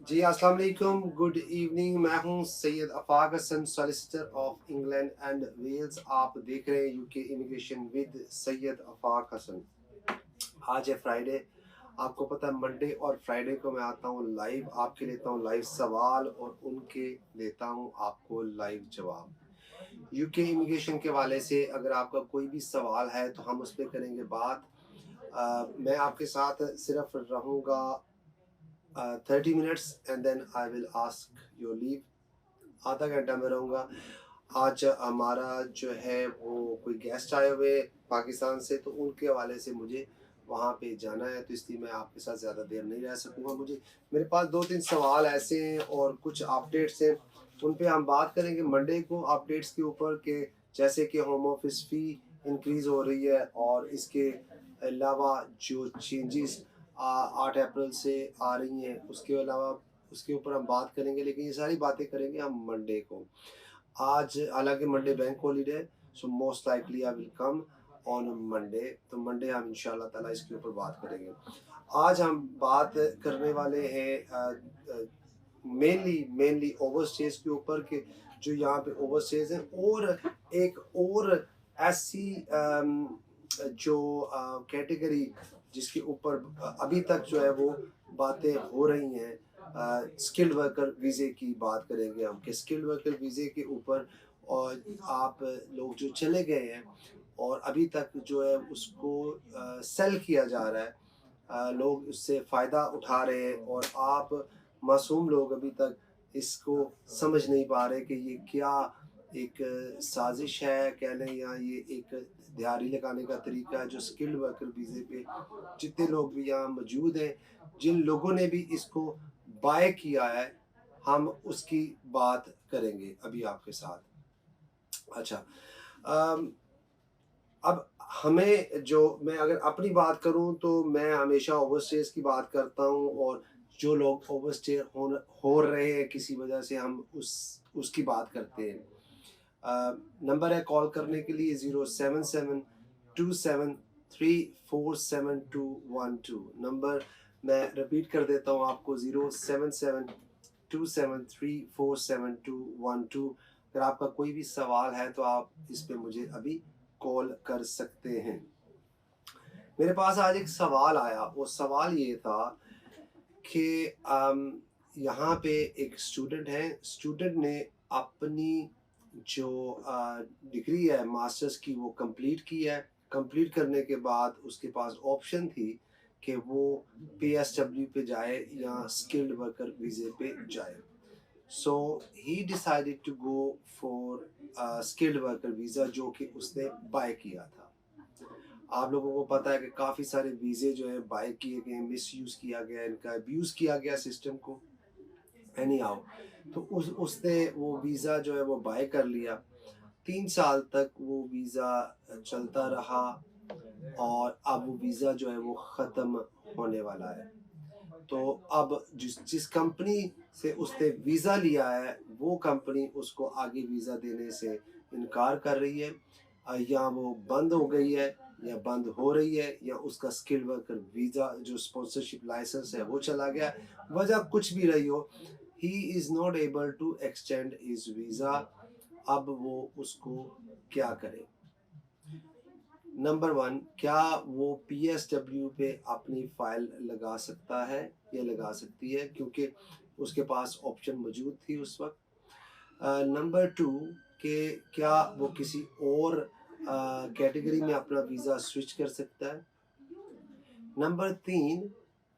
जी अस्सलाम वालेकुम, good evening. मैं हूं Syed Afaq Hasan, solicitor of England and Wales. आप देख रहे हैं UK immigration with Syed Afaq Hasan. आज है फ्राइडे। आपको पता है मंडे और फ्राइडे को मैं आता हूं लाइव, आपके लेता हूं लाइव सवाल और उनके देता हूं आपको लाइव जवाब। यूके इमिग्रेशन के वाले से अगर आपका कोई भी सवाल है तो हम उस पर करेंगे बात। मैं आपके साथ सिर्फ रहूँगा 30 minutes and then I will ask your leave. आधा घंटा में रहूँगा। आज हमारा जो है वो कोई गेस्ट आए हुए पाकिस्तान से, तो उनके हवाले से मुझे वहाँ पे जाना है, तो इसलिए मैं आपके साथ ज़्यादा देर नहीं रह सकूँगा। मुझे मेरे पास 2-3 सवाल ऐसे हैं और कुछ अपडेट्स हैं, उन पे हम बात करेंगे मंडे को। अपडेट्स के ऊपर के जैसे कि होम ऑफिस फ़ी इंक्रीज़ हो रही है और इसके अलावा जो चेंजेस 8 अप्रैल से आ रही हैं, उसके अलावा उसके ऊपर हम बात करेंगे। लेकिन ये सारी बातें करेंगे हम मंडे को। आज हालांकि मंडे बैंक हॉलीडे है, so most likely I will come on Monday. तो मंडे हम इंशाल्लाह ताला इसके ऊपर बात करेंगे। आज हम बात करने वाले हैं मेनली ओवरस्टेज के ऊपर के जो यहाँ पे ओवरस्टेज हैं, और एक और ऐसी जो कैटेगरी जिसके ऊपर अभी तक जो है वो बातें हो रही हैं। स्किल्ड वर्कर वीज़े की बात करेंगे हम कि स्किल्ड वर्कर वीज़े के ऊपर और आप लोग जो चले गए हैं और अभी तक जो है उसको सेल किया जा रहा है, लोग उससे फ़ायदा उठा रहे हैं और आप मासूम लोग अभी तक इसको समझ नहीं पा रहे कि ये क्या एक साजिश है कह लें, या ये एक दिहाड़ी लगाने का तरीका है। जो स्किल्ड वर्कर वीज़े पे जितने लोग भी यहाँ मौजूद हैं, जिन लोगों ने भी इसको बाय किया है, हम उसकी बात करेंगे अभी आपके साथ। अच्छा, अम, अब हमें जो मैं अगर अपनी बात करूं तो मैं हमेशा ओवरस्टेज की बात करता हूं, और जो लोग ओवरस्टे हो रहे हैं किसी वजह से, हम उसकी बात करते हैं। नंबर है कॉल करने के लिए 07727347212। नंबर मैं रिपीट कर देता हूँ आपको, 07727347212। अगर आपका कोई भी सवाल है तो आप इस पे मुझे अभी कॉल कर सकते हैं। मेरे पास आज एक सवाल आया, वो सवाल ये था कि यहाँ पे एक स्टूडेंट है, स्टूडेंट ने अपनी जो डिग्री है मास्टर्स की वो कंप्लीट की है। कंप्लीट करने के बाद उसके पास ऑप्शन थी कि वो पीएसडब्ल्यू पे जाए या स्किल्ड वर्कर वीज़े पे जाए। So he decided to go for skilled worker visa, जो कि उसने बाय किया था। आप लोगों को पता है कि काफ़ी सारे वीज़े जो है बाय किए गए, मिसयूज़ किया गया, इनका अब्यूज़ किया गया सिस्टम को। एनी हाउ, तो उसने वो वीज़ा जो है वो बाय कर लिया। 3 साल तक वो वीज़ा चलता रहा और अब वो वीज़ा जो है वो ख़त्म होने वाला है। तो अब जिस जिस कंपनी से उसने वीज़ा लिया है, वो कंपनी उसको आगे वीज़ा देने से इनकार कर रही है। या वो बंद हो गई है, या बंद हो रही है, या उसका स्किल्ड वर्कर वीज़ा जो स्पॉन्सरशिप लाइसेंस है वो चला गया। वजह कुछ भी रही हो, he is not able to extend his visa. अब वो उसको क्या करे? नंबर 1, क्या वो पीएसडब्ल्यू पे अपनी फ़ाइल लगा सकता है या लगा सकती है, क्योंकि उसके पास ऑप्शन मौजूद थी उस वक़्त। नंबर 2, कि क्या वो किसी और कैटेगरी में अपना वीज़ा स्विच कर सकता है। नंबर 3,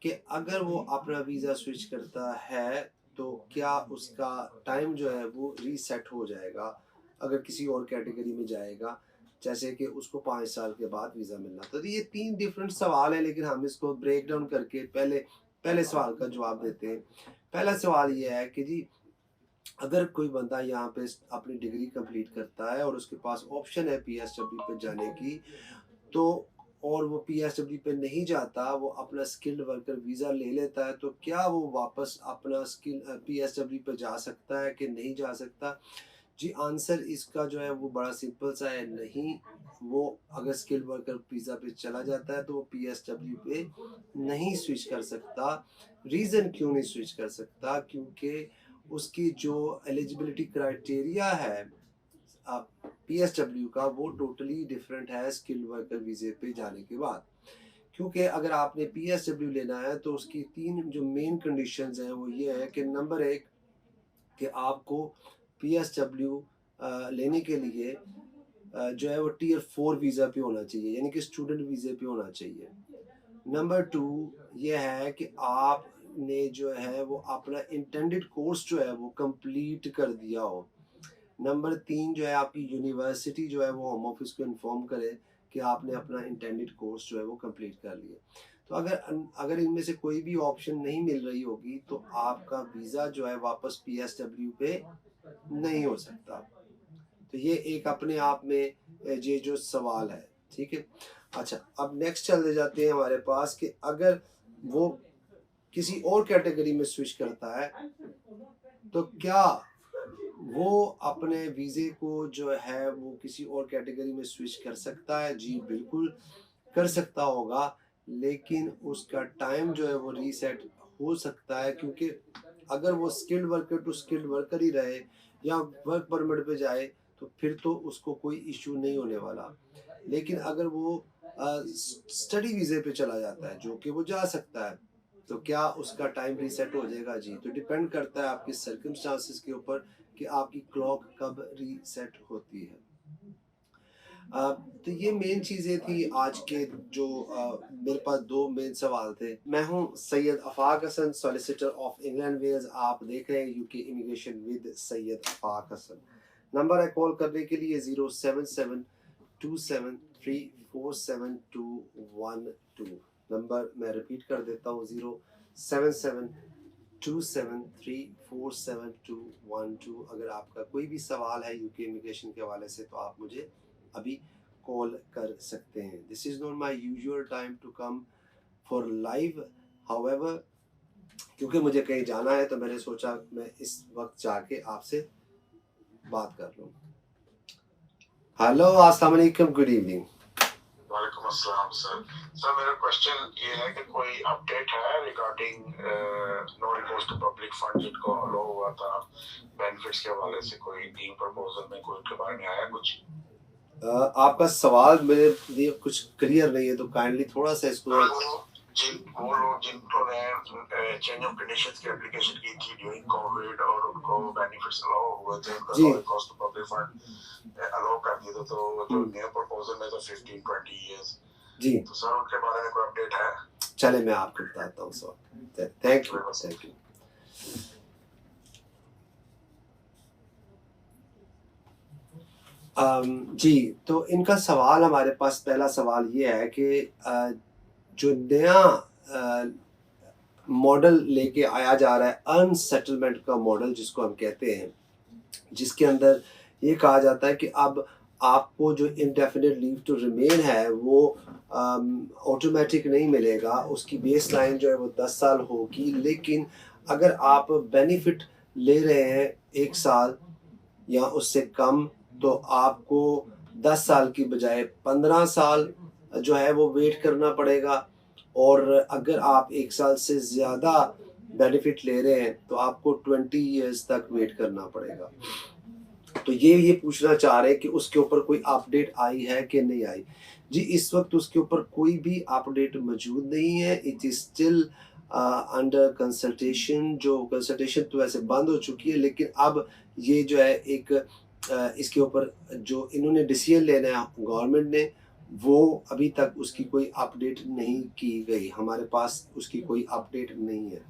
कि अगर वो अपना वीज़ा स्विच करता है तो क्या उसका टाइम जो है वो रीसेट हो जाएगा अगर किसी और कैटेगरी में जाएगा, जैसे कि उसको 5 साल के बाद वीज़ा मिलना। तो ये 3 डिफरेंट सवाल हैं, लेकिन हम इसको ब्रेक डाउन करके पहले पहले सवाल का जवाब देते हैं। पहला सवाल ये है कि जी, अगर कोई बंदा यहाँ पे अपनी डिग्री कंप्लीट करता है और उसके पास ऑप्शन है पीएसडब्ल्यू पे जाने की, तो और वो पीएसडब्ल्यू पे नहीं जाता, वो अपना स्किल्ड वर्कर वीज़ा ले लेता है, तो क्या वो वापस अपना पीएसडब्ल्यू पे जा सकता है कि नहीं जा सकता? जी आंसर इसका जो है वो बड़ा सिंपल सा है, नहीं। वो अगर स्किल्ड वर्कर वीज़ा पे चला जाता है तो वो पीएसडब्ल्यू पे नहीं स्विच कर सकता। रीज़न क्यों नहीं स्विच कर सकता? क्योंकि उसकी जो एलिजिबिलिटी क्राइटेरिया है पीएसडब्ल्यू का, वो टोटली डिफरेंट है स्किल्ड वर्कर वीज़े पे जाने के बाद। क्योंकि अगर आपने पीएसडब्ल्यू लेना है तो उसकी 3 जो मेन कंडीशंस हैं वो ये है कि नंबर 1 कि आपको पीएसडब्ल्यू लेने के लिए जो है वो टियर 4 वीज़ा पे होना चाहिए, यानी कि स्टूडेंट वीज़े पे होना चाहिए। नंबर 2 ये है कि आपने जो है वो अपना इंटेंडेड कोर्स जो है वो कंप्लीट कर दिया हो। नंबर 3 जो है आपकी यूनिवर्सिटी जो है वो होम ऑफिस को इन्फॉर्म करे कि आपने अपना इंटेंडेड कोर्स जो है वो कंप्लीट कर लिया। तो अगर इनमें से कोई भी ऑप्शन नहीं मिल रही होगी तो आपका वीज़ा जो है वापस पीएसडब्ल्यू पे नहीं हो सकता। तो ये एक अपने आप में ये जो सवाल है, ठीक है। अच्छा, अब नेक्स्ट चले जाते हैं हमारे पास कि अगर वो किसी और कैटेगरी में स्विच करता है तो क्या वो अपने वीज़े को जो है वो किसी और कैटेगरी में स्विच कर सकता है? जी बिल्कुल कर सकता होगा, लेकिन उसका टाइम जो है वो रीसेट हो सकता है, क्योंकि अगर वो skilled worker to skilled worker ही रहे या वर्क परमिट पे जाए तो फिर तो उसको कोई इश्यू नहीं होने वाला। लेकिन अगर वो स्टडी वीज़े पे चला जाता है, जो कि वो जा सकता है, तो क्या उसका टाइम रीसेट हो जाएगा? जी, तो डिपेंड करता है आपकी सर्कमस्टांसेस के ऊपर कि आपकी क्लॉक कब रीसेट होती है। तो ये मेन चीज़ें थी आज के जो मेरे पास 2 मेन सवाल थे। मैं हूँ Syed Afaq Hasan, solicitor of England Wales. आप देख रहे हैं UK immigration with Syed Afaq Hasan. Number है कॉल करने के लिए 07727347212। नंबर मैं रिपीट कर देता हूँ, 07727347212। अगर आपका कोई भी सवाल है यूके इमिग्रेशन के हवाले से तो आप मुझे अभी कॉल कर सकते हैं। This is not my usual time to come for live, however क्योंकि मुझे कहीं जाना है तो मैंने सोचा मैं इस वक्त जाके आपसे बात कर लूँ। हेलो, अस्सलाम वालेकुम, गुड इवनिंग। वालेकुम अस्सलाम सर। सर मेरा क्वेश्चन ये है कि कोई अपडेट है regarding no recourse to public fund जिनको अलो हुआ था बेनिफिट्स के हवाले से, कोई न्यू प्रपोजल में कोई उनके बारे में आया कुछ? आपका सवाल मेरे लिए कुछ क्लियर नहीं है, तो काइंडली थोड़ा सा इसको वो लोग जिन्होंने चेंज ऑफ कंडीशंस की एप्लीकेशन की थी ड्यूरिंग कोविड और उनको बेनिफिट्स अलाउ हुए थे, उनका no recourse to public fund allow कर दिया था, तो जो नया प्रपोजल में तो 15-20 इयर्स जी, तो सर उनके बारे में कोई अपडेट है? चले मैं आपको बताता हूँ सर। Thank you. जी, तो इनका सवाल हमारे पास पहला सवाल ये है कि जो नया मॉडल लेके आया जा रहा है अनसेटलमेंट का मॉडल जिसको हम कहते हैं, जिसके अंदर ये कहा जाता है कि अब आपको जो इंडेफिनिट लीव टू रिमेन है वो ऑटोमेटिक नहीं मिलेगा, उसकी बेस लाइन जो है वो 10 साल होगी। लेकिन अगर आप बेनिफिट ले रहे हैं 1 साल या उससे कम तो आपको 10 साल की बजाय 15 साल जो है वो वेट करना पड़ेगा। और अगर आप 1 साल से ज़्यादा बेनिफिट ले रहे हैं तो आपको 20 ईयर्स तक वेट करना पड़ेगा। तो ये पूछना चाह रहे हैं कि उसके ऊपर कोई अपडेट आई है कि नहीं आई। जी, इस वक्त उसके ऊपर कोई भी अपडेट मौजूद नहीं है। It is still under consultation. जो कंसल्टेशन तो वैसे बंद हो चुकी है, लेकिन अब ये जो है एक इसके ऊपर जो इन्होंने डिसीजन लेना है गवर्नमेंट ने, वो अभी तक उसकी कोई अपडेट नहीं की गई। हमारे पास उसकी कोई अपडेट नहीं है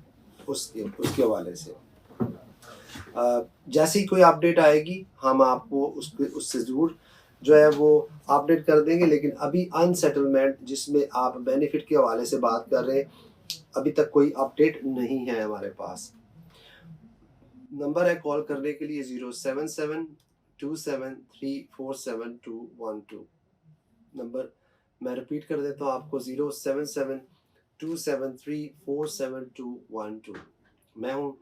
उसके हवाले से। जैसे ही कोई अपडेट आएगी हम आपको उससे ज़रूर जो है वो अपडेट कर देंगे। लेकिन अभी अनसेटलमेंट जिसमें आप बेनिफिट के हवाले से बात कर रहे हैं, अभी तक कोई अपडेट नहीं है हमारे पास। नंबर है कॉल करने के लिए 07727347212। नंबर मैं रिपीट कर देता हूँ आपको, 07727347212। मैं हूँ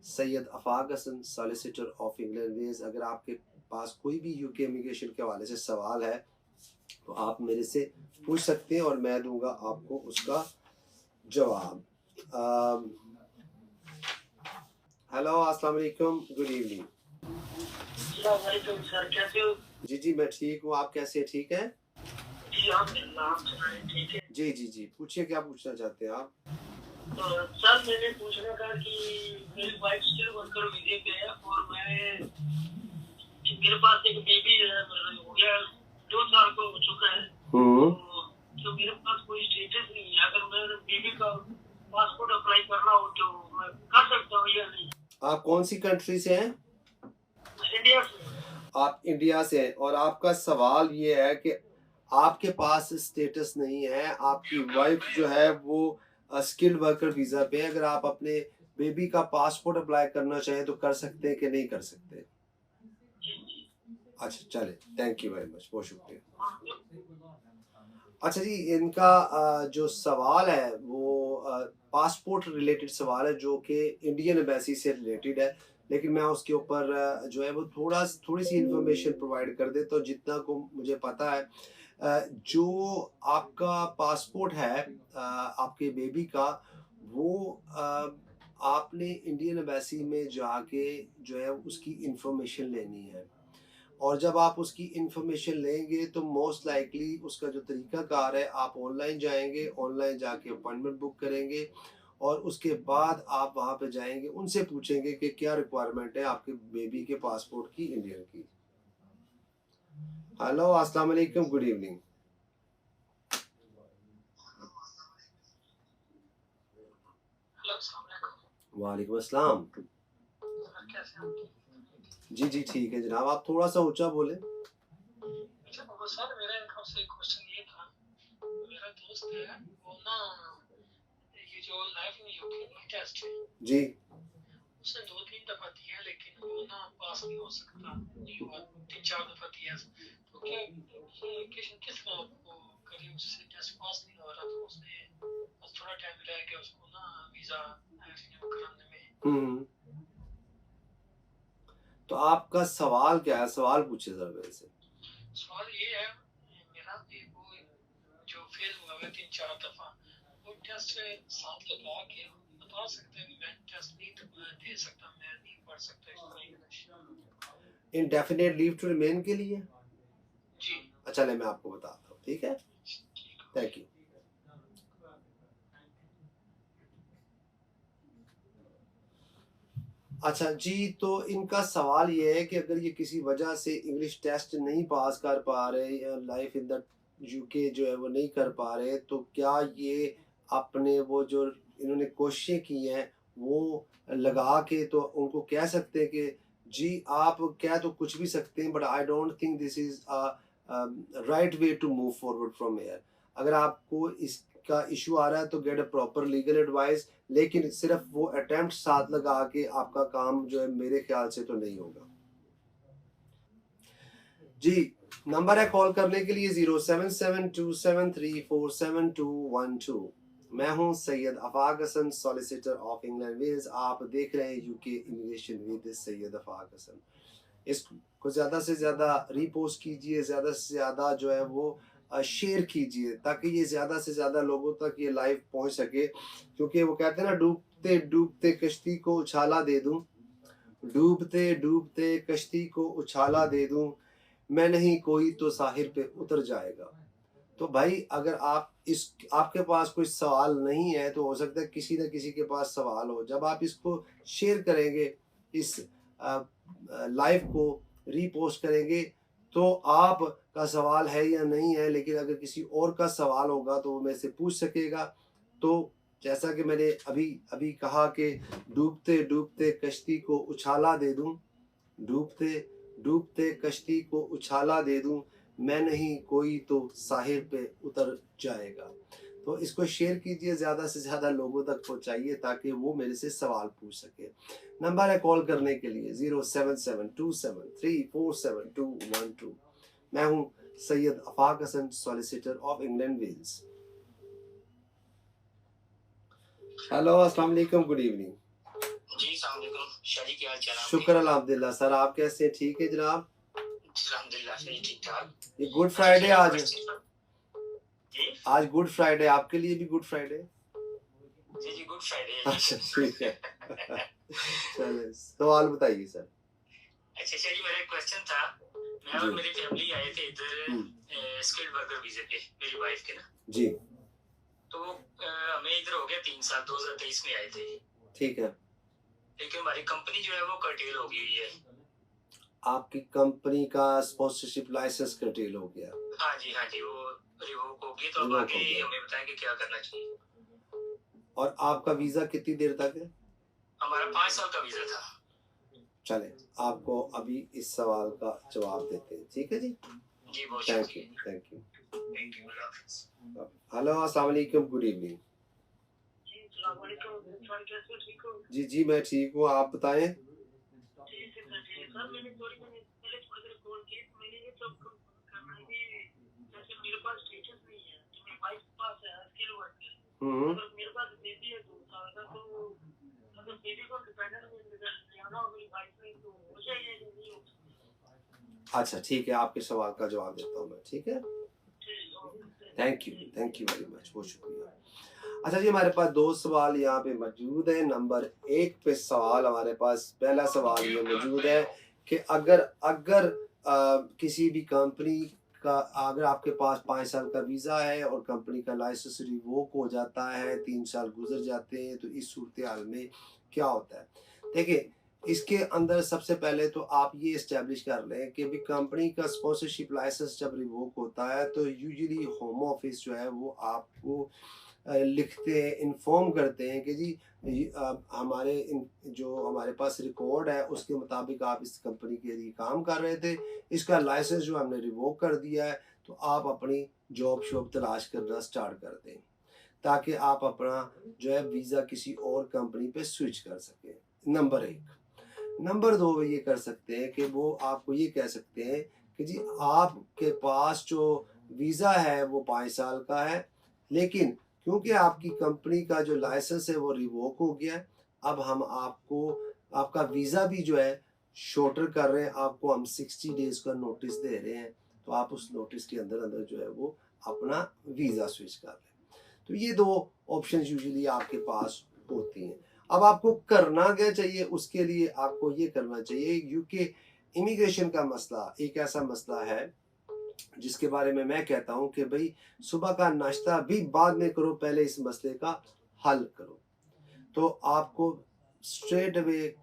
Syed Afaq Hasan, solicitor of England Wales. अगर आपके पास कोई भी यूके इमिग्रेशन के हवाले से सवाल है तो आप मेरे से पूछ सकते हैं और मैं दूंगा आपको उसका जवाब। हेलो, अस्सलाम वालेकुम, गुड इवनिंग। सर कैसे हो? जी मैं ठीक हूँ, आप कैसे हैं? ठीक है जी आप सुनाए ठीक है। जी पूछिए, क्या पूछना चाहते हैं आप? तो सर मैंने पूछना था कि मेरी वाइफ स्किल वर्कर वीजे पे है और मेरे पास एक बेबी है, हो गया 2 साल का हो चुका है। तो मेरे पास कोई स्टेटस नहीं है। अगर मैं बेबी का पासपोर्ट अप्लाई करना हो तो मैं कर सकता हूँ या नहीं? आप कौन सी कंट्री से हैं? इंडिया से। आप इंडिया से हैं और आपका सवाल ये है कि आपके पास स्टेटस नहीं है, आपकी वाइफ जो है वो स्किल्ड वर्कर वीज़ा पे है। अगर आप अपने बेबी का पासपोर्ट अप्लाई करना चाहें तो कर सकते हैं कि नहीं कर सकते? अच्छा चले, थैंक यू वेरी मच, बहुत शुक्रिया। अच्छा जी, इनका जो सवाल है वो पासपोर्ट रिलेटेड सवाल है जो कि इंडियन एम्बेसी से रिलेटेड है, लेकिन मैं उसके ऊपर जो है वो थोड़ी सी इंफॉर्मेशन प्रोवाइड कर देता हूँ जितना को मुझे पता है। जो आपका पासपोर्ट है आपके बेबी का, वो आपने इंडियन एम्बेसी में जाके जो है उसकी इंफॉर्मेशन लेनी है और जब आप उसकी इंफॉर्मेशन लेंगे तो मोस्ट लाइकली उसका जो तरीकाकार है, आप ऑनलाइन जाएंगे, ऑनलाइन जाके अपॉइंटमेंट बुक करेंगे और उसके बाद आप वहाँ पे जाएंगे, उनसे पूछेंगे कि क्या रिक्वायरमेंट है आपके बेबी के पासपोर्ट की, इंडियन की। हेलो, अस्सलाम वालेकुम, गुड इवनिंग। वालेकुम अस्सलाम। जी ठीक है जनाब, आप थोड़ा सा ऊंचा बोले। सर मेरा आपसे एक क्वेश्चन ये था, मेरा दोस्त है वो ना ये जो लाइफ इन यूके टेस्ट है जी उसने 2-3 दफा दिया लेकिन वो ना पास नहीं हो सकता, नहीं हुआ, 3-4 दफा दिया। तो क्या एप्लीकेशन किस तरह वो करी, उससे टेस्ट पास नहीं हो रहा, तो उसने बस थोड़ा टाइम रह गया उसको ना वीजा रिन्यू कराने में। तो आपका सवाल क्या है? सवाल पूछे सर मेरे से। सवाल ये है मेरा कि वो जो फेल हुआ है 3-4 दफा, वो टेस्ट साथ लगा के बता सकते हैं मैं टेस्ट नहीं दे सकता, मैं नहीं पढ़ सकता English. Indefinite leave to remain के लिए? जी अच्छा मैं आपको बताता हूँ, ठीक है, थैंक यू। अच्छा जी, तो इनका सवाल ये है कि अगर ये किसी वजह से इंग्लिश टेस्ट नहीं पास कर पा रहे या लाइफ इन द यूके जो है वो नहीं कर पा रहे, तो क्या ये अपने वो जो इन्होंने कोशिशें की हैं वो लगा के तो उनको कह सकते हैं कि जी आप कह तो कुछ भी सकते हैं but I don't think this is right way to move forward from here. अगर आपको इसका इशू आ रहा है तो get a proper legal advice, लेकिन सिर्फ वो अटेम्प्ट साथ लगा के आपका काम जो है मेरे ख्याल से तो नहीं होगा। जी नंबर है कॉल करने के लिए 0772734712। मैं हूं Syed Afaq Hasan, solicitor of England Wales. आप देख रहे हैं UK immigration with Syed Afaq Hasan. इसको ज़्यादा से ज़्यादा रीपोस्ट कीजिए, ज़्यादा से ज़्यादा जो है वो शेयर कीजिए ताकि ये ज़्यादा से ज़्यादा लोगों तक ये लाइव पहुंच सके, क्योंकि वो कहते हैं ना डूबते डूबते कश्ती को उछाला दे दूं, डूबते डूबते कश्ती को उछाला दे दूं, मैं नहीं कोई तो साहिल पे उतर जाएगा। तो भाई अगर आप इस आपके पास कोई सवाल नहीं है तो हो सकता है किसी न किसी के पास सवाल हो। जब आप इसको शेयर करेंगे, इस लाइव को रीपोस्ट करेंगे तो आप का सवाल है या नहीं है, लेकिन अगर किसी और का सवाल होगा तो वो मेरे से पूछ सकेगा। तो जैसा कि मैंने अभी अभी कहा कि डूबते डूबते कश्ती को उछाला दे दूं, डूबते डूबते कश्ती को उछाला दे दूं, मैं नहीं कोई तो साहिल पे उतर जाएगा। तो इसको शेयर कीजिए, ज़्यादा से ज़्यादा लोगों तक पहुंचाइए ताकि वो मेरे से सवाल पूछ सके। नंबर है कॉल करने के लिए 0772734712। मैं हूं Syed Afaq Hasan, solicitor of England Wales. Hello अस्सलाम वालेकुम, गुड इवनिंग। जी अस्सलाम वालेकुम, शादी क्या हाल चाल है? शुक्र अल्हम्दुलिल्लाह। सर आप कैसे हैं? ठीक है जनाब। अल्हम्दुलिल्लाह सही ठीक ठाक। ये गुड फ्राइडे आज, जी आज गुड फ्राइडे, आपके लिए भी गुड फ्राइडे। जी जी गुड फ्राइडे। अच्छा ठीक है। चलिए सवाल बताइए सर। अच्छा जी मेरा एक क्वेश्चन था, मैं और मेरी फैमिली आए थे इधर स्किल्ड वर्कर वीजे पे, मेरी वाइफ के ना जी, तो हमें इधर हो गया 3 साल, 2023 में आए थे, ठीक है। लेकिन हमारी कंपनी जो है वो कर्टेल हो गई है। आपकी कंपनी का स्पॉन्सरशिप लाइसेंस कर्टेल हो गया। हाँ जी वो रिवोक हो गई, तो अब आगे हमें बताएं कि क्या करना चाहिए। और आपका वीजा कितनी देर तक है? हमारा 5 साल का वीजा था। चले आपको अभी इस सवाल का जवाब देते हैं, ठीक है जी। जी बहुत थैंक यू, शुक्रिया। Thank you. थैंक यू, अल्लाह हाफिज़। हेलो अस्सलाम वालेकुम, गुड इवनिंग। जी अस्सलाम वालेकुम सर, कैसे ठीक हो? जी जी मैं ठीक हूँ, आप बताएं। ठीक है सर, मैंने पहले थोड़ी देर कॉल की, तो मैंने ये सब करना है कि जैसे मेरे पास स्टेटस नहीं है, तो मेरी वाइफ के पास है स्किल वर्कर, अगर मेरे पास बेबी है 2 साल का, तो अगर बेबी को डिपेंडेंट में जाना हो मेरी वाइफ ने, तो मुझे ये नहीं हो सकता। अच्छा ठीक है, आपके सवाल का जवाब देता हूँ मैं, ठीक है। थैंक यू वेरी मच, बहुत शुक्रिया। अच्छा जी, हमारे पास 2 सवाल यहाँ पे मौजूद है। नंबर 1 पे सवाल हमारे पास, पहला सवाल ये मौजूद है कि अगर किसी भी कंपनी का, अगर आपके पास 5 साल का वीज़ा है और कंपनी का लाइसेंस रिवोक हो जाता है, 3 साल गुजर जाते हैं, तो इस सूरत हाल में क्या होता है? देखिए, इसके अंदर सबसे पहले तो आप ये इस्टेब्लिश कर लें कि भी कंपनी का स्पॉन्सरशिप लाइसेंस जब रिवोक होता है तो यूजुअली होम ऑफिस जो है वो आपको लिखते हैं, इन्फॉर्म करते हैं कि जी जो हमारे पास रिकॉर्ड है उसके मुताबिक आप इस कंपनी के लिए काम कर रहे थे, इसका लाइसेंस जो हमने रिवोक कर दिया है, तो आप अपनी जॉब शॉब तलाश करना स्टार्ट कर दें, ताकि आप अपना जो है वीज़ा किसी और कंपनी पे स्विच कर सकें। नंबर 1। नंबर 2 ये कर सकते हैं कि वो आपको ये कह सकते हैं कि जी आपके पास जो वीज़ा है वो 5 साल का है, लेकिन क्योंकि आपकी कंपनी का जो लाइसेंस है वो रिवोक हो गया है, अब हम आपको आपका वीज़ा भी जो है शॉर्टर कर रहे हैं, आपको हम 60 डेज़ का नोटिस दे रहे हैं, तो आप उस नोटिस के अंदर अंदर जो है वो अपना वीज़ा स्विच कर लें। तो ये 2 ऑप्शन यूजुअली आपके पास होती हैं। अब आपको करना क्या चाहिए? उसके लिए आपको ये करना चाहिए, यूके इमिग्रेशन का मसला एक ऐसा मसला है जिसके बारे में मैं कहता हूँ कि भाई सुबह का नाश्ता भी बाद में करो, पहले इस मसले का हल करो। तो आपको स्ट्रेट अवे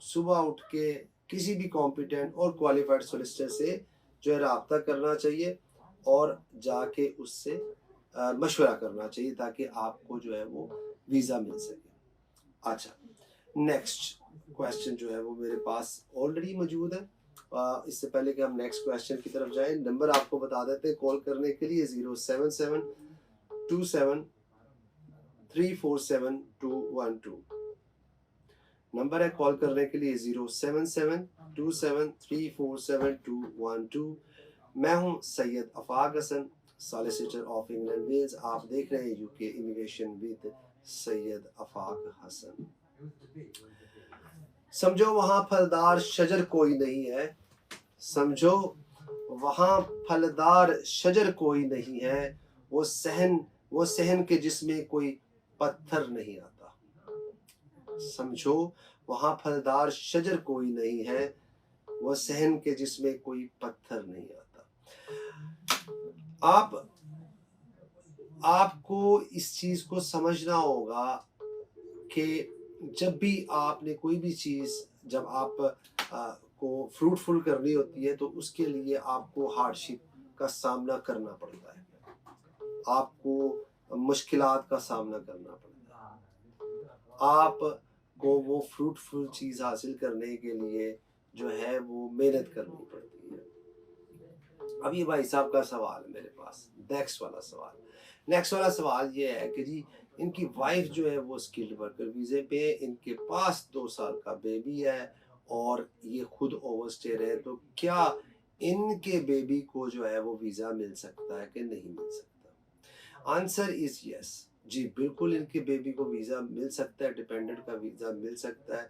सुबह उठ के किसी भी कॉम्पिटेंट और क्वालिफाइड सोलिसिटर से जो है रब्ता करना चाहिए और जाके उससे मशवरा करना चाहिए, ताकि आपको जो है वो वीज़ा मिल सके। अच्छा, नेक्स्ट क्वेश्चन जो है वो मेरे पास ऑलरेडी मौजूद है। इससे पहले कि हम नेक्स्ट क्वेश्चन की तरफ जाएं, नंबर आपको बता देते हैं कॉल करने के लिए 07727347212। नंबर है कॉल करने के लिए 07727347212। मैं हूं Syed Afaq Hasan, solicitor of England Wales. आप देख रहे हैं UK immigration with Syed Afaq Hasan. समझो वहां फलदार शजर कोई नहीं है, समझो वहां फलदार शजर कोई नहीं है, वो सहन के जिसमें कोई पत्थर नहीं आता। समझो वहां फलदार शजर कोई नहीं है, वो सहन के जिसमें कोई पत्थर नहीं आता। आपको इस चीज को समझना होगा कि जब भी आपने कोई भी चीज़, जब आप को फ्रूटफुल करनी होती है, तो उसके लिए आपको हार्डशिप का सामना करना पड़ता है, आपको मुश्किलात का सामना करना पड़ता है, आपको वो फ्रूटफुल चीज़ हासिल करने के लिए जो है वो मेहनत करनी पड़ती है। अब ये भाई साहब का सवाल है मेरे पास, नेक्स्ट वाला सवाल ये है कि जी इनकी वाइफ जो है वो स्किल्ड वर्कर वीज़े पे है, इनके पास 2 साल का बेबी है और ये खुद ओवरस्टे है, तो क्या इनके बेबी को जो है वो वीज़ा मिल सकता है कि नहीं मिल सकता? Answer is yes. जी बिल्कुल इनके बेबी को वीज़ा मिल सकता है, डिपेंडेंट का वीज़ा मिल सकता है,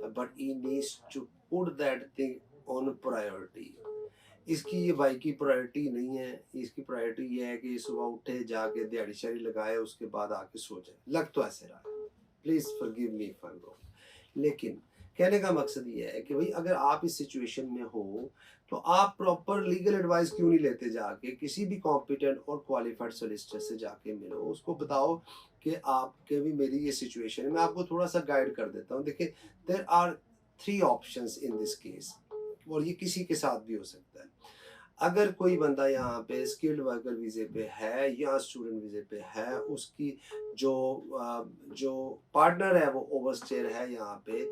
but he needs to put that thing on priority. इसकी ये भाई की प्रायोरिटी नहीं है। इसकी प्रायोरिटी ये है कि सुबह उठे, जाके दिहाड़ी शहरी लगाए, उसके बाद आके सो जाए। लग तो ऐसे रहा है, please forgive me if I am wrong. लेकिन कहने का मकसद ये है कि भाई अगर आप इस सिचुएशन में हो तो आप प्रॉपर लीगल एडवाइस क्यों नहीं लेते, जाके किसी भी कॉम्पिटेंट और क्वालिफाइड सोलिसिटर से जाके मिलो, उसको बताओ कि आपके भी मेरी ये सिचुएशन है, मैं आपको थोड़ा सा गाइड कर देता हूँ। देखिए, there are 3 options in this case, और ये किसी के साथ भी हो सकता है। अगर कोई बंदा यहाँ पे स्किल्ड वर्कर वीज़े पे है या स्टूडेंट वीज़े पे है, उसकी जो पार्टनर है वो ओवरस्टेयर है यहाँ पे,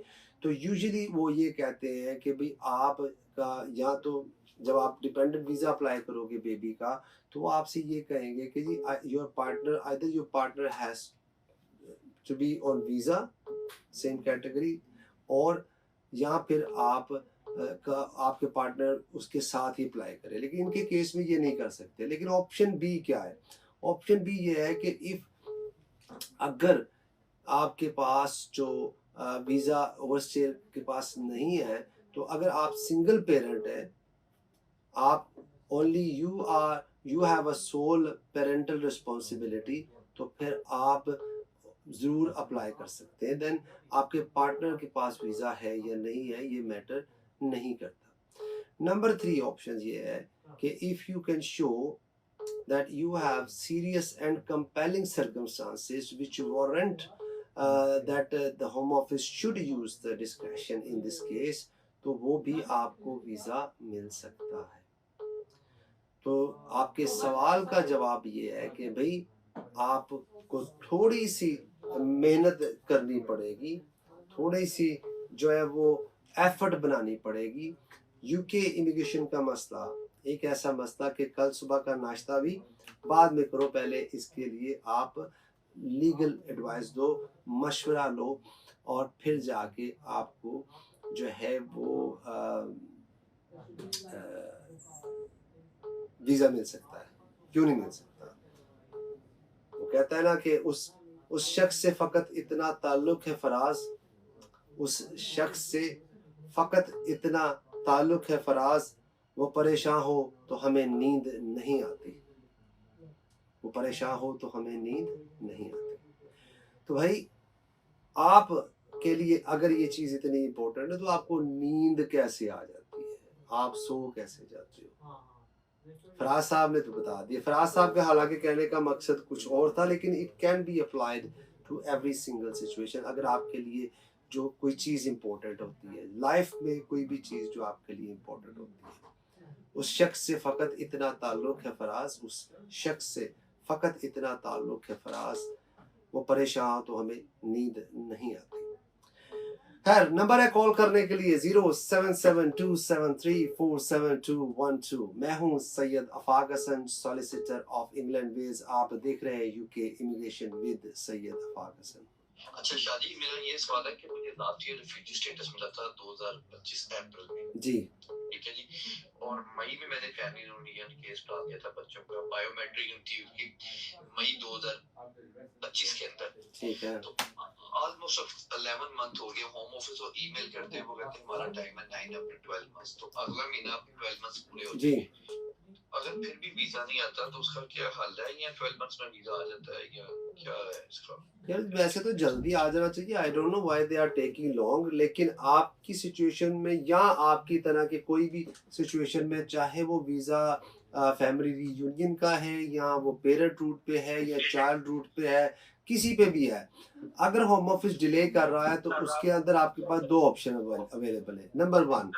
तो यूजुअली वो ये कहते हैं कि भाई आपका, या तो जब आप डिपेंडेंट वीज़ा अप्लाई करोगे बेबी का, तो वो आपसे ये कहेंगे कि जी your partner, either your partner has to be on visa same category, और या फिर आपके पार्टनर उसके साथ ही अप्लाई करे। लेकिन इनके केस में ये नहीं कर सकते। लेकिन ऑप्शन बी क्या है? ऑप्शन बी ये है कि अगर आपके पास जो वीज़ा ओवरस्टेयर के पास नहीं है, तो अगर आप सिंगल पेरेंट है, आप only you have a sole parental responsibility, तो फिर आप ज़रूर अप्लाई कर सकते हैं। देन आपके पार्टनर के पास वीज़ा है या नहीं है, ये मैटर नहीं करता। नंबर 3 ऑप्शन ये है कि if you can show that you have serious and compelling circumstances which warrant that the Home Office should use the discretion in this case, तो वो भी आपको वीज़ा मिल सकता है। तो आपके सवाल का जवाब ये है कि भाई आपको थोड़ी सी मेहनत करनी पड़ेगी, थोड़ी सी जो है वो एफर्ट बनानी पड़ेगी। यूके इमिग्रेशन का मसला एक ऐसा मसला कि कल सुबह का नाश्ता भी बाद में करो, पहले इसके लिए आप लीगल एडवाइस दो, मशवरा लो, और फिर जाके आपको जो है वो वीज़ा मिल सकता है। क्यों नहीं मिल सकता? वो कहता है ना कि उस शख्स से फ़कत इतना ताल्लुक़ है फराज, उस शख्स से फ़कत इतना ताल्लुक़ है फराज, वो परेशान हो तो हमें नींद नहीं आती, वो परेशान हो तो हमें नींद नहीं आती। तो भाई आप के लिए अगर ये चीज़ इतनी इम्पोर्टेंट है, तो आपको नींद कैसे आ जाती है, आप सो कैसे जाते हो? फराज साहब ने तो बता दिया। फराज साहब का हालांकि कहने का मकसद कुछ और था, लेकिन it can be applied to every single situation. अगर आपके लिए जो कोई चीज़ इम्पोर्टेंट होती है लाइफ में, कोई भी चीज़ जो आपके लिए इम्पोर्टेंट होती है, उस शख्स से फ़कत इतना ताल्लुक़ है फराज, उस शख्स से फ़कत इतना ताल्लुक़ है फराज, वो परेशान हो तो हमें नींद नहीं आती। खैर, नंबर है कॉल करने के लिए 0772734712। मैं हूँ Syed Afaq Hasan, solicitor of England Wales. आप देख रहे हैं UK immigration with Syed Afaq Hasan. अच्छा शादी, मेरा ये सवाल है कि मुझे लास्ट ईयर रिफ्यूजी स्टेटस मिला था 2025 अप्रैल में जी, ठीक है जी, और मई में मैंने फैमिली यूनियन केस डाल दिया था बच्चों का, बायोमेट्रिक थी उसकी मई 2025 के अंदर, ठीक है। तो ऑलमोस्ट 11 मंथ हो गए। होम ऑफिस को ईमेल करते हैं, वो कहते हैं हमारा टाइम है 9 अप टू 12 मंथ्स, तो अगला महीना 12 मंथ्स पूरे हो जी, जाएंगे। अगर फिर भी वीजा नहीं आता तो उसका क्या हल है, या 12 मंथ्स में वीजा आ जाता है, या क्या है इसका? यार वैसे तो जल्दी आ जाना चाहिए। I don't know why they are taking long, लेकिन आपकी सिचुएशन में या आपकी तरह के कोई भी सिचुएशन में, चाहे वो वीज़ा फैमिली रीयूनियन का है, या वो पेरेंट रूट पे है, या चाइल्ड रूट पे है, किसी पे भी है, अगर होम ऑफिस डिले कर रहा है तो उसके अंदर आपके पास 2 ऑप्शन अवेलेबल है। नंबर 1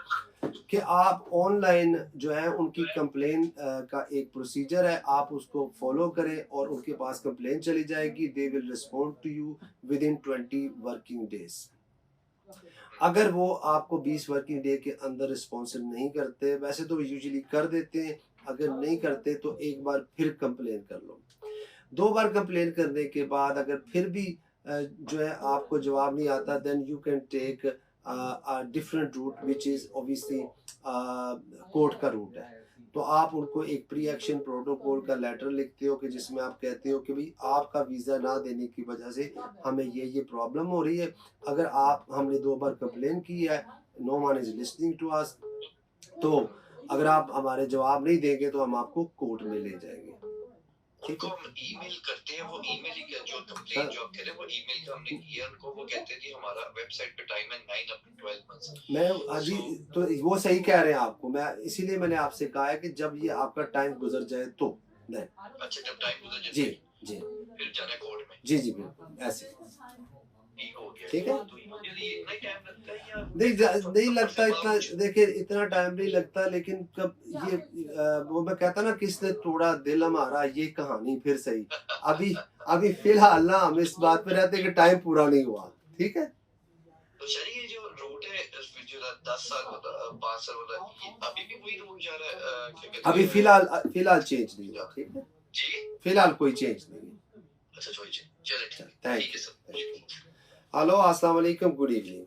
कि आप ऑनलाइन जो है उनकी कंप्लेन का एक प्रोसीजर है, आप उसको फॉलो करें और उनके पास कंप्लेन चली जाएगी। They will respond to you within 20 working days. अगर वो आपको 20 वर्किंग डे के अंदर रिस्पॉन्सिव नहीं करते, वैसे तो यूजुअली कर देते हैं, अगर नहीं करते तो एक बार फिर कंप्लेन कर लो। 2 बार कंप्लेन करने के बाद अगर फिर भी जो है आपको जवाब नहीं आता, then you can take different route which is obviously court का रूट है। तो आप उनको एक प्री एक्शन प्रोटोकॉल का लेटर लिखते हो कि जिसमें आप कहते हो कि भाई आपका वीज़ा ना देने की वजह से हमें ये प्रॉब्लम हो रही है। अगर हमने 2 बार कंप्लेन की है, no one is listening to us, तो अगर आप हमारे जवाब नहीं देंगे तो हम आपको कोर्ट में ले जाएंगे। ठीक उनको है, हम ईमेल करते हैं, वो ईमेल ही क्या, जो कंप्लेन जो आप कह रहे हैं वो ईमेल का हमने किया उनको, वो कहते हैं जी हमारा वेबसाइट पे टाइम है 9 up to 12 months। मैं अभी तो वो सही कह रहे हैं आपको, मैं इसीलिए मैंने आपसे कहा है कि जब ये आपका टाइम गुजर जाए तो नहीं। अच्छा, जब टाइम गुजर जाए जी जी फिर जाना कोर्ट में। जी जी बिल्कुल ऐसे। ठीक हो गया। ठीक है, तो ये इतना ही टाइम लगता है या नहीं लगता इतना, देखिए इतना टाइम नहीं लगता, लेकिन कब ये वो मैं कहता ना किसने तोड़ा दिल हमारा, ये कहानी फिर सही। अभी अभी फिलहाल ना हम इस बात पे रहते हैं कि टाइम पूरा नहीं हुआ। ठीक है, तो सर ये जो रूट है जो 10 साल होता 5 साल होता ये अभी भी वही रूट जा रहा है, क्या कहते हैं अभी फिलहाल चेंज नहीं हुआ। ठीक है, जी, फिलहाल कोई चेंज नहीं है। अच्छा चलिए चले थैंक ठीक है सर। हेलो अस्सलाम वालेकुम, गुड इवनिंग।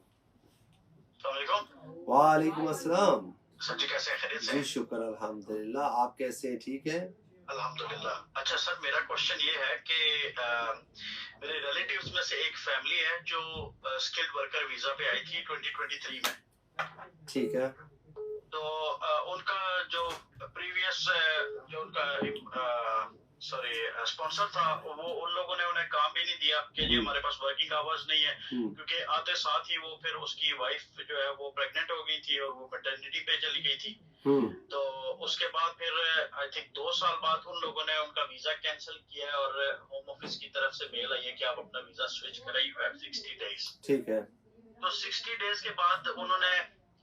अस्सलाम वालेकुम अस्सलाम। सर जी, कैसे हैं? खैरियत से? जी शुक्र अल्हम्दुलिल्लाह, आप कैसे हैं? ठीक है। अल्हम्दुलिल्लाह। अच्छा सर, मेरा क्वेश्चन ये है कि मेरे रिलेटिव्स में से एक फैमिली है जो स्किल्ड वर्कर वीजा पे आई थी 2023 में। ठीक है, तो उनका जो प्रीवियस जो उनका स्पॉन्सर था, वो उन लोगों ने उन्हें काम भी नहीं दिया कि जी हमारे पास वर्किंग आवर्स नहीं है, क्योंकि आते साथ ही वो फिर उसकी वाइफ जो है वो प्रेग्नेंट हो गई थी और वो मैटरनिटी पे चली गई थी। तो उसके बाद फिर आई थिंक 2 साल बाद उन लोगों ने उनका वीजा कैंसिल किया है और होम ऑफिस की तरफ से मेल आई है कि आप अपना वीजा स्विच करें, यू हैव 60 डेज। ठीक है, तो 60 डेज के बाद उन्होंने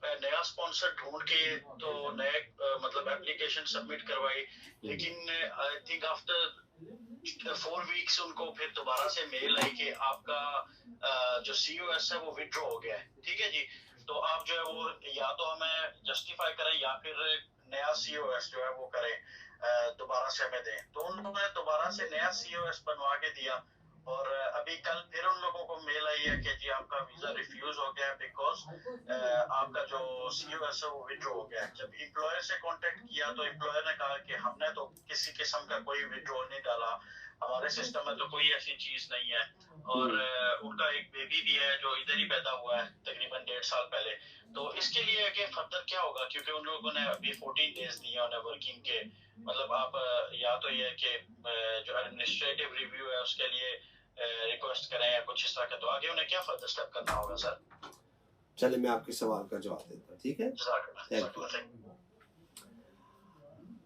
नया स्पॉन्सर ढूंढ के तो नए मतलब एप्लीकेशन सबमिट करवाई, लेकिन आई थिंक आफ्टर 4 वीक्स उनको फिर दोबारा से मेल आई कि आपका जो COS है वो विड्रॉ हो गया है। ठीक है जी, तो आप जो है वो या तो हमें जस्टिफाई करें या फिर नया COS जो है वो करें, दोबारा से हमें दें। तो उन्होंने दोबारा से नया COS बनवा के दिया और अभी कल फिर उन लोगों को मेल आई है कि जी आपका वीजा रिफ्यूज हो गया है बिकॉज आपका जो COS है वो विड्रॉ हो गया है। जब एम्प्लॉयर से कांटेक्ट किया तो एम्प्लॉयर ने कहा कि हमने तो किसी किस्म का कोई विड्रॉ नहीं डाला, हमारे सिस्टम में तो कोई ऐसी चीज नहीं है। और उनका एक बेबी भी है जो इधर ही पैदा हुआ है तकरीबन 1.5 साल पहले। तो इसके लिए आगे फर्दर क्या होगा, क्योंकि उन लोगों ने अभी 14 डेज दिए उन्हें वर्किंग के, मतलब आप या तो ये कि जो एडमिनिस्ट्रेटिव रिव्यू है उसके लिए रिक्वेस्ट करें या कुछ इस तरह का, तो आगे उन्हें क्या फर्दर स्टेप करना होगा सर? चलिए मैं आपके सवाल का जवाब देता हूँ। ठीक है, जज़ाकल्लाह।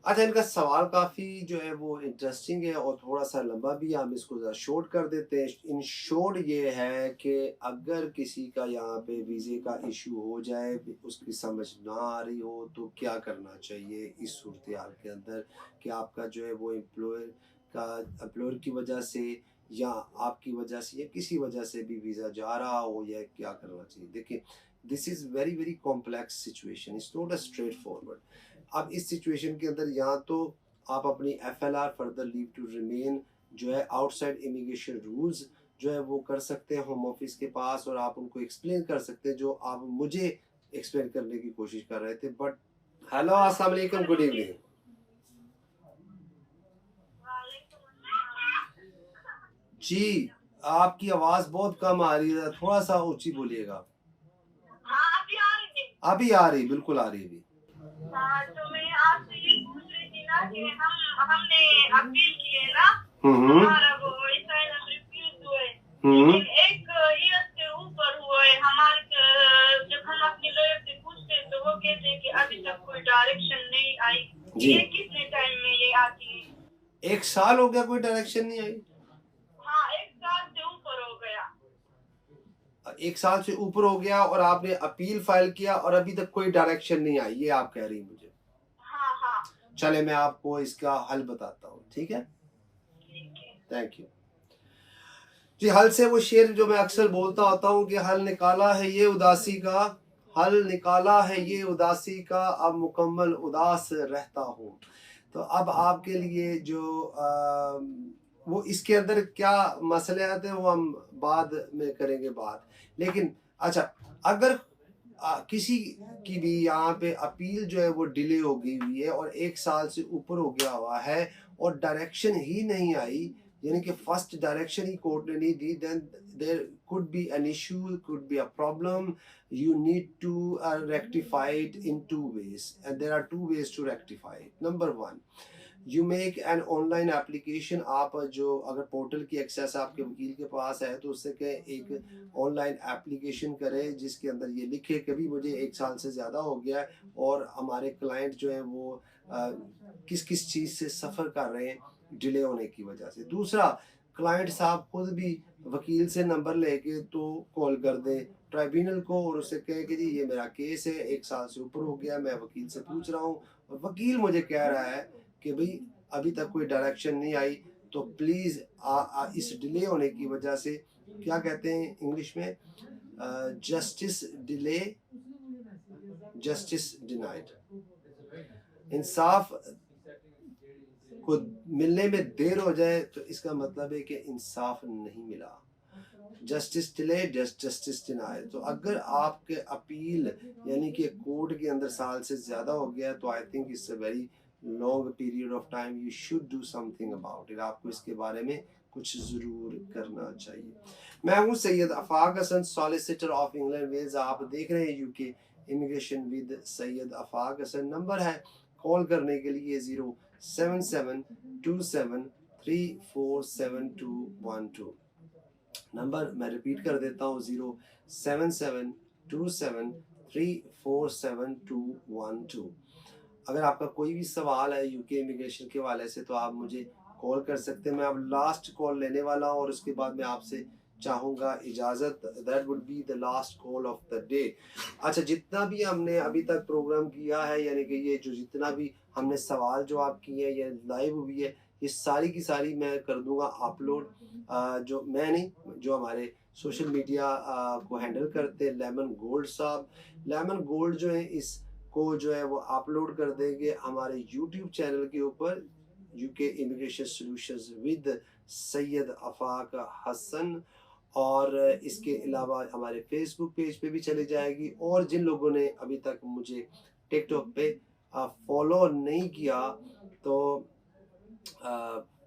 अच्छा इनका सवाल काफ़ी जो है वो इंटरेस्टिंग है और थोड़ा सा लंबा भी है, हम इसको ज़रा शॉर्ट कर देते हैं। इन शॉर्ट ये है कि अगर किसी का यहाँ पे वीज़े का इशू हो जाए, उसकी समझ ना आ रही हो तो क्या करना चाहिए इस सूरत हाल के अंदर, कि आपका जो है वो एम्प्लॉयर की वजह से या आपकी वजह से या किसी वजह से भी वीज़ा जा रहा हो, या क्या करना चाहिए। देखिए this is very very complex situation, it's not a straight forward. अब इस सिचुएशन के अंदर या तो आप अपनी FLR further leave to remain जो है आउटसाइड इमिग्रेशन रूल्स जो है वो कर सकते हैं होम ऑफिस के पास, और आप उनको एक्सप्लेन कर सकते हैं जो आप मुझे एक्सप्लेन करने की कोशिश कर रहे थे। बट हेलो अस्सलाम वालेकुम, गुड इवनिंग। जी आपकी आवाज़ बहुत कम आ रही है, थोड़ा सा ऊंची बोलिएगा। अभी आ रही, बिल्कुल आ रही है। तो मैं आपसे ये पूछ रही थी ना कि हमने अपील की है ना, हमारा वो असाइलम रिफ्यूज हुए, लेकिन एक ईयर से ऊपर हुआ है हमारे। जब हम अपने लॉयर से पूछते हैं तो वो कहते हैं कि अभी तक कोई डायरेक्शन नहीं आई। ये कितने टाइम में ये आती है? 1 साल हो गया कोई डायरेक्शन नहीं आई? हाँ, 1 साल से ऊपर हो गया। 1 साल से ऊपर हो गया और आपने अपील फाइल किया और अभी तक कोई डायरेक्शन नहीं आई, ये आप कह रही हैं मुझे? हाँ हाँ। चले मैं आपको इसका हल बताता हूँ। ठीक है, थैंक यू जी। हल से वो शेर जो मैं अक्सर बोलता होता हूँ कि हल निकाला है ये उदासी का, हल निकाला है ये उदासी का, अब मुकम्मल उदास रहता हूँ। तो अब आपके लिए जो वो इसके अंदर क्या मसले आते हैं वो हम बाद में करेंगे बात। लेकिन अच्छा, अगर किसी की भी यहाँ पे अपील जो है वो डिले हो गई हुई है और 1 साल से ऊपर हो गया हुआ है और डायरेक्शन ही नहीं आई, यानी कि फर्स्ट डायरेक्शन ही कोर्ट ने नहीं दी, then there could be an issue, could be a problem, you need to rectify it in two ways, and there are two ways to rectify it. Number one, you make an online application. आप जो अगर portal की access आपके वकील के पास है तो उससे के एक ऑनलाइन एप्लीकेशन करें जिसके अंदर ये लिखे कि भी मुझे 1 साल से ज़्यादा हो गया है और हमारे क्लाइंट जो है वो किस किस चीज़ से सफ़र कर रहे हैं डिले होने की वजह से। दूसरा, क्लाइंट साहब खुद भी वकील से नंबर लेके तो कॉल कर दें ट्राइब्यूनल को और उससे कहे कि जी ये मेरा केस है 1 साल से ऊपर हो गया, मैं वकील से पूछ रहा हूँ और वकील मुझे कह रहा है कि भाई अभी तक कोई डायरेक्शन नहीं आई, तो प्लीज़ इस डिले होने की वजह से, क्या कहते हैं इंग्लिश में, जस्टिस डिले जस्टिस डिनाइड, इंसाफ को मिलने में देर हो जाए तो इसका मतलब है कि इंसाफ नहीं मिला। Justice delay justice denied. तो अगर आपके अपील यानी कि कोर्ट के अंदर साल से ज़्यादा हो गया तो I think it's a very long period of time, you should do something about it. आपको इसके बारे में कुछ ज़रूर करना चाहिए। मैं हूँ Syed Afaq Hasan, solicitor of England Wales. आप देख रहे हैं UK immigration with Syed Afaq Hasan. Number है कॉल करने के लिए 07727347212। नंबर मैं रिपीट कर देता हूँ 07727347212। अगर आपका कोई भी सवाल है यूके इमिग्रेशन के हवाले से तो आप मुझे कॉल कर सकते हैं। मैं अब लास्ट कॉल लेने वाला हूँ और उसके बाद मैं आपसे चाहूँगा इजाज़त। That would be the last call of the day. अच्छा, जितना भी हमने अभी तक प्रोग्राम किया है, यानी कि ये जो जितना भी हमने सवाल जवाब किए हैं, ये लाइव हुई है, ये सारी की सारी मैं कर दूंगा अपलोड। जो मैं नहीं, जो हमारे सोशल मीडिया को हैंडल करते हैं लेमन गोल्ड साहब, लेमन गोल्ड जो है इसको जो है वो अपलोड कर देंगे हमारे यूट्यूब चैनल के ऊपर, UK immigration solutions with Syed Afaq Hasan. और इसके अलावा हमारे फेसबुक पेज पे भी चली जाएगी। और जिन लोगों ने अभी तक मुझे टिकटॉक पे फॉलो नहीं किया तो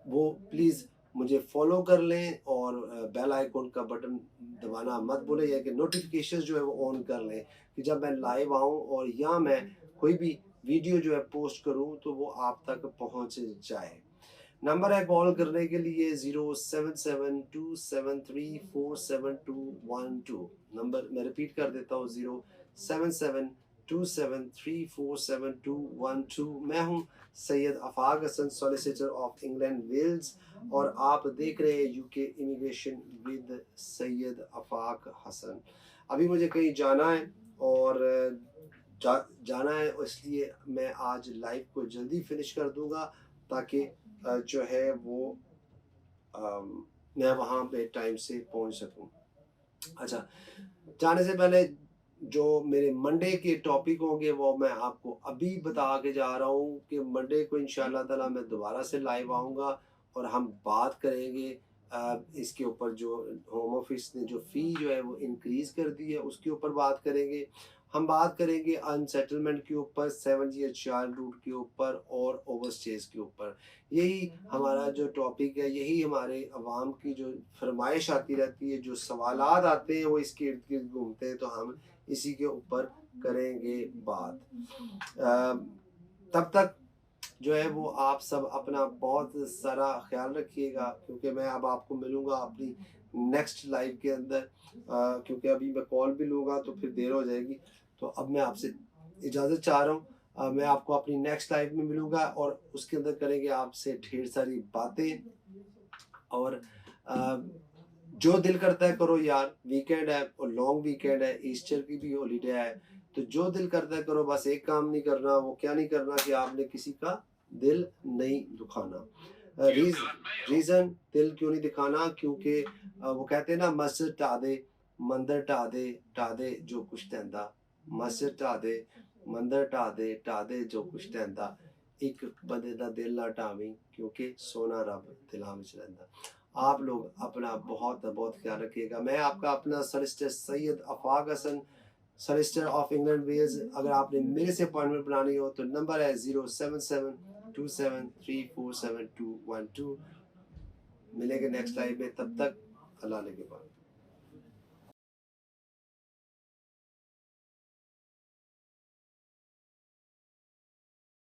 वो प्लीज़ मुझे फॉलो कर लें और बेल आइकॉन का बटन दबाना मत भूलें, या कि नोटिफिकेशन जो है वो ऑन कर लें कि जब मैं लाइव आऊँ और या मैं कोई भी वीडियो जो है पोस्ट करूँ तो वो आप तक पहुँच जाए। नंबर है कॉल करने के लिए 07727347212। नंबर मैं रिपीट कर देता हूँ 07727347212। मैं हूँ Syed Afaq Hasan, solicitor of England Wales, और आप देख रहे हैं UK immigration with Syed Afaq Hasan. अभी मुझे कहीं जाना है और जाना है, इसलिए मैं आज लाइव को जल्दी फिनिश कर दूंगा ताकि जो है वो मैं वहाँ पे टाइम से पहुँच सकूँ। अच्छा, जाने से पहले जो मेरे मंडे के टॉपिक होंगे वो मैं आपको अभी बता के जा रहा हूँ कि मंडे को इंशाल्लाह ताला मैं दोबारा से लाइव आऊँगा और हम बात करेंगे इसके ऊपर जो होम ऑफिस ने जो फ़ी जो है वो इंक्रीज़ कर दी है उसके ऊपर बात करेंगे। हम बात करेंगे अनसेटलमेंट के ऊपर, 7 ईयर चाइल्ड रूट के ऊपर और ओवरस्टेज के ऊपर। यही हमारा जो टॉपिक है, यही हमारे अवाम की जो फरमाइश आती रहती है, जो सवालात आते हैं वो इसके इर्द गिर्द घूमते हैं, तो हम इसी के ऊपर करेंगे बात। तब तक जो है वो आप सब अपना बहुत सारा ख्याल रखिएगा, क्योंकि मैं अब आपको मिलूँगा अपनी नेक्स्ट लाइव के अंदर, क्योंकि अभी मैं कॉल भी लूँगा तो फिर देर हो जाएगी। तो अब मैं आपसे इजाज़त चाह रहा हूँ। मैं आपको अपनी नेक्स्ट लाइव में मिलूँगा और उसके अंदर करेंगे आपसे ढेर सारी बातें। और जो दिल करता है करो यार, वीकेंड है और लॉन्ग वीकेंड है, ईस्टर की भी हॉलीडे है, तो जो दिल करता है करो। बस एक काम नहीं करना, वो क्या नहीं करना कि आपने किसी का दिल नहीं दुखाना। रीज़न दिल क्यों नहीं दिखाना, क्योंकि वो कहते हैं ना, मस्जिद ढा दे मंदिर ढा दे जो कुछ तैंदा, मस्जिद ढा दे मंदिर ढा दे जो कुछ तैंदा, एक बंदे दा दिल ना ढावी क्योंकि सोना रब दिलां विच रहिंदा। आप लोग अपना बहुत बहुत ख्याल रखिएगा। मैं आपका अपना solicitor Syed Afaq Hasan, solicitor of England Wales. अगर आपने मेरे से अपॉइंटमेंट बनानी हो तो नंबर है 07727347212। मिलेंगे नेक्स्ट लाइव में, तब तक अल्लाह ने के पास।